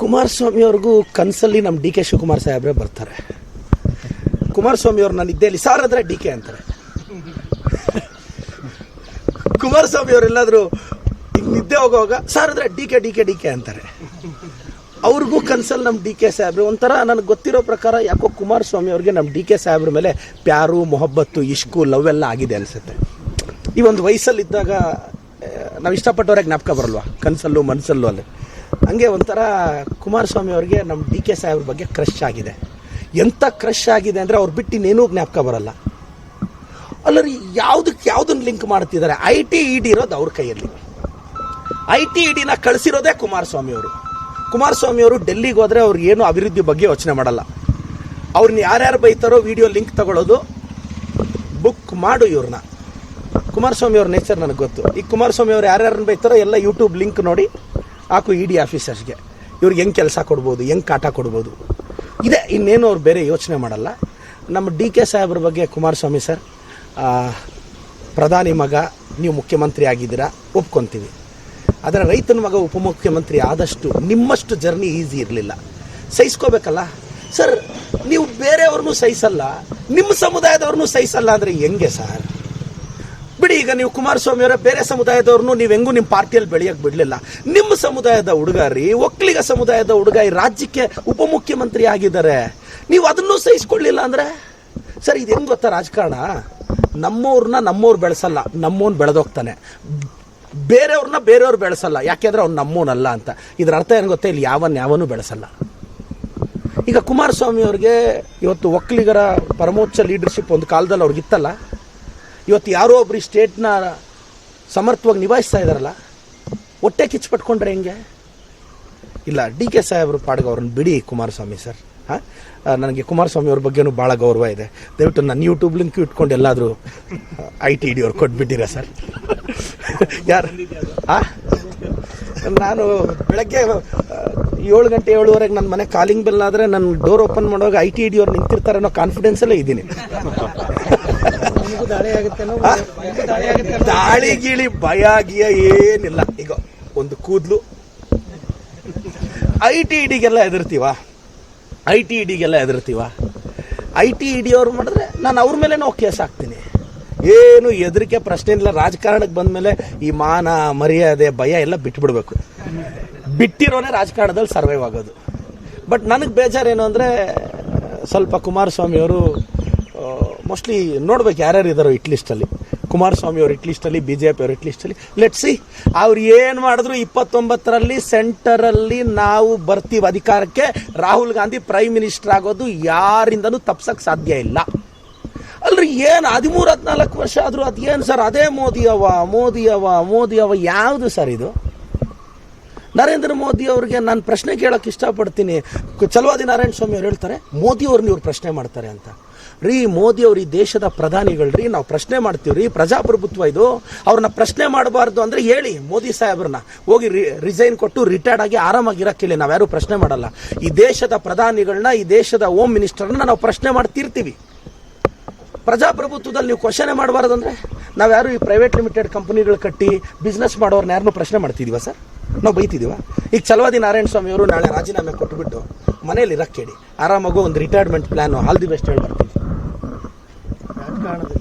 ಕುಮಾರಸ್ವಾಮಿ ಅವ್ರಿಗೂ ಕನಸಲ್ಲಿ ನಮ್ಮ ಡಿ ಕೆ ಶಿವಕುಮಾರ್ ಸಾಹೇಬ್ರೆ ಬರ್ತಾರೆ. ಕುಮಾರಸ್ವಾಮಿ ಅವ್ರು ನಾನು ನಿದ್ದೆಯಲ್ಲಿ ಸಾರ್ ಅಂದರೆ ಡಿ ಕೆ ಅಂತಾರೆ. ಕುಮಾರಸ್ವಾಮಿ ಅವರೆಲ್ಲಾದರೂ ಈಗ ನಿದ್ದೆ ಹೋಗುವಾಗ ಸಾರ್ ಅಂದರೆ ಡಿ ಕೆ ಅಂತಾರೆ. ಅವ್ರಿಗೂ ಕನಸಲ್ಲಿ ನಮ್ಮ ಡಿ ಕೆ ಸಾಹೇಬ್ರೆ ಒಂಥರ ನನಗೆ ಗೊತ್ತಿರೋ ಪ್ರಕಾರ ಯಾಕೋ ಕುಮಾರಸ್ವಾಮಿ ಅವ್ರಿಗೆ ನಮ್ಮ ಡಿ ಕೆ ಸಾಹೇಬ್ರ ಮೇಲೆ ಪ್ಯಾರು ಮೊಹಬ್ಬತ್ತು ಇಷ್ಕು ಲವ್ ಎಲ್ಲ ಆಗಿದೆ ಅನಿಸುತ್ತೆ. ಈ ಒಂದು ವಯಸ್ಸಲ್ಲಿದ್ದಾಗ ನಾವು ಇಷ್ಟಪಟ್ಟವ್ರಿಗೆ ಜ್ಞಾಪಕ ಬರಲ್ವಾ ಕನಸಲ್ಲೂ ಮನಸ್ಸಲ್ಲೂ ಅಲ್ಲಿ. ಹಂಗೆ ಒಂಥರ ಕುಮಾರಸ್ವಾಮಿ ಅವ್ರಿಗೆ ನಮ್ಮ ಡಿ ಕೆ ಸಾಹೇಬ್ರ ಬಗ್ಗೆ ಕ್ರಶ್ ಆಗಿದೆ. ಎಂಥ ಕ್ರಶ್ ಆಗಿದೆ ಅಂದರೆ ಅವ್ರು ಬಿಟ್ಟು ಇನ್ನೇನೂ ಜ್ಞಾಪಕ ಬರಲ್ಲ. ಅಲ್ಲರಿ ಯಾವುದನ್ನು ಲಿಂಕ್ ಮಾಡ್ತಿದ್ದಾರೆ? IT ED ಇರೋದು ಅವ್ರ ಕೈಯಲ್ಲಿ. IT EDನ ಕಳಿಸಿರೋದೇ ಕುಮಾರಸ್ವಾಮಿ ಅವರು. ಕುಮಾರಸ್ವಾಮಿ ಅವರು ಡೆಲ್ಲಿಗೆ ಹೋದರೆ ಅವ್ರು ಏನು ಅಭಿವೃದ್ಧಿ ಬಗ್ಗೆ ಯೋಚನೆ ಮಾಡಲ್ಲ. ಅವ್ರನ್ನ ಯಾರ್ಯಾರು ಬೈತಾರೋ ವಿಡಿಯೋ ಲಿಂಕ್ ತಗೊಳ್ಳೋದು, ಬುಕ್ ಮಾಡು ಇವ್ರನ್ನ. ಕುಮಾರಸ್ವಾಮಿ ಅವ್ರ ನೇಚರ್ ನನಗೆ ಗೊತ್ತು. ಈಗ ಕುಮಾರಸ್ವಾಮಿ ಅವ್ರು ಯಾರ್ಯಾರನ್ನ ಬೈತಾರೋ ಎಲ್ಲ ಯೂಟ್ಯೂಬ್ ಲಿಂಕ್ ನೋಡಿ ಹಾಕು ED ಆಫೀಸರ್ಸ್ಗೆ. ಇವ್ರಿಗೆ ಹೆಂಗೆ ಕೆಲಸ ಕೊಡ್ಬೋದು, ಹೆಂಗೆ ಕಾಟ ಕೊಡ್ಬೋದು, ಇದೆ. ಇನ್ನೇನು ಅವ್ರು ಬೇರೆ ಯೋಚನೆ ಮಾಡಲ್ಲ. ನಮ್ಮ ಡಿ ಕೆ ಸಾಹೇಬ್ರ ಬಗ್ಗೆ ಕುಮಾರಸ್ವಾಮಿ ಸರ್, ಪ್ರಧಾನಿ ಮಗ, ನೀವು ಮುಖ್ಯಮಂತ್ರಿ ಆಗಿದ್ದೀರಾ, ಒಪ್ಕೊತೀವಿ. ಆದರೆ ರೈತನ ಮಗ ಉಪಮುಖ್ಯಮಂತ್ರಿ ಆದಷ್ಟು ನಿಮ್ಮಷ್ಟು ಜರ್ನಿ ಈಸಿ ಇರಲಿಲ್ಲ. ಸಹಿಸ್ಕೋಬೇಕಲ್ಲ ಸರ್. ನೀವು ಬೇರೆಯವ್ರನ್ನೂ ಸಹಿಸಲ್ಲ, ನಿಮ್ಮ ಸಮುದಾಯದವ್ರನ್ನೂ ಸಹಿಸಲ್ಲ ಅಂದರೆ ಹೆಂಗೆ ಸರ್? ಬಿಡಿ, ಈಗ ನೀವು ಕುಮಾರಸ್ವಾಮಿ ಅವರ ಬೇರೆ ಸಮುದಾಯದವ್ರನ್ನೂ ನೀವು ಹೆಂಗೂ ನಿಮ್ಮ ಪಾರ್ಟಿಯಲ್ಲಿ ಬೆಳೆಯೋಕ್ಕೆ ಬಿಡಲಿಲ್ಲ. ನಿಮ್ಮ ಸಮುದಾಯದ ಹುಡುಗ ರೀ, ಒಕ್ಕಲಿಗ ಸಮುದಾಯದ ಹುಡುಗ ಈ ರಾಜ್ಯಕ್ಕೆ ಉಪಮುಖ್ಯಮಂತ್ರಿ ಆಗಿದ್ದಾರೆ. ನೀವು ಅದನ್ನೂ ಸಹಿಸ್ಕೊಳ್ಳಿಲ್ಲ ಅಂದರೆ ಸರ್ ಇದು ಹೆಂಗೆ ಗೊತ್ತಾ ರಾಜಕಾರಣ? ನಮ್ಮವ್ರನ್ನ ನಮ್ಮವ್ರು ಬೆಳೆಸಲ್ಲ, ನಮ್ಮವ್ನು ಬೆಳೆದೋಗ್ತಾನೆ. ಬೇರೆಯವ್ರನ್ನ ಬೇರೆಯವ್ರು ಬೆಳೆಸಲ್ಲ, ಯಾಕೆಂದರೆ ಅವ್ನು ನಮ್ಮವನಲ್ಲ ಅಂತ. ಇದರ ಅರ್ಥ ಏನು ಗೊತ್ತಾ? ಇಲ್ಲಿ ಯಾವನೂ ಬೆಳೆಸಲ್ಲ. ಈಗ ಕುಮಾರಸ್ವಾಮಿ ಅವ್ರಿಗೆ ಇವತ್ತು ಒಕ್ಕಲಿಗರ ಪರಮೋಚ್ಚ ಲೀಡರ್ಶಿಪ್ ಒಂದು ಕಾಲದಲ್ಲಿ ಅವ್ರಿಗಿತ್ತಲ್ಲ. ಇವತ್ತು ಯಾರೋ ಒಬ್ರು ಸ್ಟೇಟ್ನ ಸಮರ್ಥವಾಗಿ ನಿಭಾಯಿಸ್ತಾ ಇದ್ದಾರಲ್ಲ, ಹೊಟ್ಟೆ ಕಿಚ್ಚು ಪಟ್ಕೊಂಡ್ರೆ ಹೆಂಗೆ? ಇಲ್ಲ, ಡಿ ಕೆ ಸಾಹೇಬ್ರ ಪಾಡ್ಗೆ ಅವ್ರನ್ನ ಬಿಡಿ ಕುಮಾರಸ್ವಾಮಿ ಸರ್. ನನಗೆ ಕುಮಾರಸ್ವಾಮಿ ಅವ್ರ ಬಗ್ಗೆನೂ ಭಾಳ ಗೌರವ ಇದೆ. ದಯವಿಟ್ಟು ನನ್ನ ಯೂಟ್ಯೂಬ್ ಲಿಂಕ್ ಇಟ್ಕೊಂಡು ಎಲ್ಲಾದರೂ IT ED ಅವ್ರು ಕೊಟ್ಬಿಟ್ಟಿರಾ ಸರ್? ಯಾರು? ನಾನು ಬೆಳಗ್ಗೆ 7 ಗಂಟೆ 7:15 ನನ್ನ ಮನೆ ಕಾಲಿಂಗ್ ಬೆಲ್ ಆದರೆ ನನ್ನ ಡೋರ್ ಓಪನ್ ಮಾಡುವಾಗ IT ED ಅವ್ರು ನಿಂತಿರ್ತಾರೆ ಅನ್ನೋ ಕಾನ್ಫಿಡೆನ್ಸಲ್ಲೇ ಇದ್ದೀನಿ. ದಾಳಿ ಗೀಳಿ ಭಯ ಗಿಯ ಏನಿಲ್ಲ. ಈಗ ಒಂದು ಕೂದಲು IT EDಗೆಲ್ಲ IT ED ಅವ್ರು ಮಾಡಿದ್ರೆ ನಾನು ಅವ್ರ ಮೇಲೆ ಕೇಸ್ ಹಾಕ್ತೀನಿ. ಏನು ಹೆದರಿಕೆ ಪ್ರಶ್ನೆ ಇಲ್ಲ. ರಾಜಕಾರಣಕ್ಕೆ ಬಂದ ಮೇಲೆ ಈ ಮಾನ ಮರ್ಯಾದೆ ಭಯ ಎಲ್ಲ ಬಿಟ್ಬಿಡ್ಬೇಕು. ಬಿಟ್ಟಿರೋನೇ ರಾಜಕಾರಣದಲ್ಲಿ ಸರ್ವೈವ್ ಆಗೋದು. ಬಟ್ ನನಗೆ ಬೇಜಾರೇನು ಅಂದರೆ ಸ್ವಲ್ಪ ಕುಮಾರಸ್ವಾಮಿ ಅವರು ಮೋಸ್ಟ್ಲಿ ನೋಡ್ಬೇಕು ಯಾರ್ಯಾರು ಇದ್ದಾರೋ ಹಿಟ್ ಲಿಸ್ಟಲ್ಲಿ. ಕುಮಾರಸ್ವಾಮಿ ಅವ್ರ ಹಿಟ್ ಲಿಸ್ಟಲ್ಲಿ, BJP ಅವ್ರ ಹಿಟ್ ಲಿಸ್ಟಲ್ಲಿ. ಲೆಟ್ಸ್ ಸಿ ಅವ್ರು ಏನು ಮಾಡಿದ್ರು 29ರಲ್ಲಿ ಸೆಂಟರಲ್ಲಿ ನಾವು ಬರ್ತೀವಿ ಅಧಿಕಾರಕ್ಕೆ. ರಾಹುಲ್ ಗಾಂಧಿ ಪ್ರೈಮ್ ಮಿನಿಸ್ಟರ್ ಆಗೋದು ಯಾರಿಂದನೂ ತಪ್ಸಕ್ಕೆ ಸಾಧ್ಯ ಇಲ್ಲ. ಅಲ್ರಿ, ಏನು 13-14 ವರ್ಷ ಆದರೂ ಅದೇನು ಸರ್? ಅದೇ ಮೋದಿ ಅವ ಯಾವುದು ಸರ್ ಇದು? ನರೇಂದ್ರ ಮೋದಿ ಅವ್ರಿಗೆ ನಾನು ಪ್ರಶ್ನೆ ಕೇಳೋಕ್ಕೆ ಇಷ್ಟಪಡ್ತೀನಿ. ಚಲವಾದಿ ನಾರಾಯಣ ಸ್ವಾಮಿ ಅವ್ರು ಹೇಳ್ತಾರೆ ಮೋದಿ ಅವ್ರನ್ನ ಇವ್ರು ಪ್ರಶ್ನೆ ಮಾಡ್ತಾರೆ ಅಂತ. ರೀ, ಮೋದಿ ಅವ್ರು ಈ ದೇಶದ ಪ್ರಧಾನಿಗಳ್ರಿ, ನಾವು ಪ್ರಶ್ನೆ ಮಾಡ್ತೀವಿ ರೀ, ಪ್ರಜಾಪ್ರಭುತ್ವ ಇದು. ಅವ್ರನ್ನ ಪ್ರಶ್ನೆ ಮಾಡಬಾರ್ದು ಅಂದರೆ ಹೇಳಿ ಮೋದಿ ಸಾಹೇಬ್ರನ್ನ ಹೋಗಿ ರಿಸೈನ್ ಕೊಟ್ಟು ರಿಟೈರ್ಡ್ ಆಗಿ ಆರಾಮಾಗಿರೋಕ್ಕೆ ಹೇಳಿ. ನಾವ್ಯಾರು ಪ್ರಶ್ನೆ ಮಾಡಲ್ಲ. ಈ ದೇಶದ ಪ್ರಧಾನಿಗಳನ್ನ, ಈ ದೇಶದ ಹೋಮ್ ಮಿನಿಸ್ಟರ್ನ ನಾವು ಪ್ರಶ್ನೆ ಮಾಡ್ತಿರ್ತೀವಿ. ಪ್ರಜಾಪ್ರಭುತ್ವದಲ್ಲಿ ನೀವು ಕ್ವಶನೇ ಮಾಡಬಾರ್ದು ಅಂದರೆ ನಾವ್ಯಾರು ಈ ಪ್ರೈವೇಟ್ ಲಿಮಿಟೆಡ್ ಕಂಪನಿಗಳು ಕಟ್ಟಿ ಬಿಸ್ನೆಸ್ ಮಾಡೋರ್ನ ಯಾರನ್ನೂ ಪ್ರಶ್ನೆ ಮಾಡ್ತಿದ್ದೀವ ಸರ್? ನಾವು ಬೈತಿದ್ದೀವ? ಈಗ ಚಲವಾದಿ ನಾರಾಯಣ ಸ್ವಾಮಿ ಅವರು ನಾಳೆ ರಾಜೀನಾಮೆ ಕೊಟ್ಟುಬಿಟ್ಟು ಮನೇಲಿ ಇರಕ್ಕೆ ಹೇಳಿ, ಆರಾಮಾಗೋ ಒಂದು retirement plan all the best ಹೇಳಿ ಬರ್ತೀವಿ ರಾಜಕಾರಣದಲ್ಲಿ.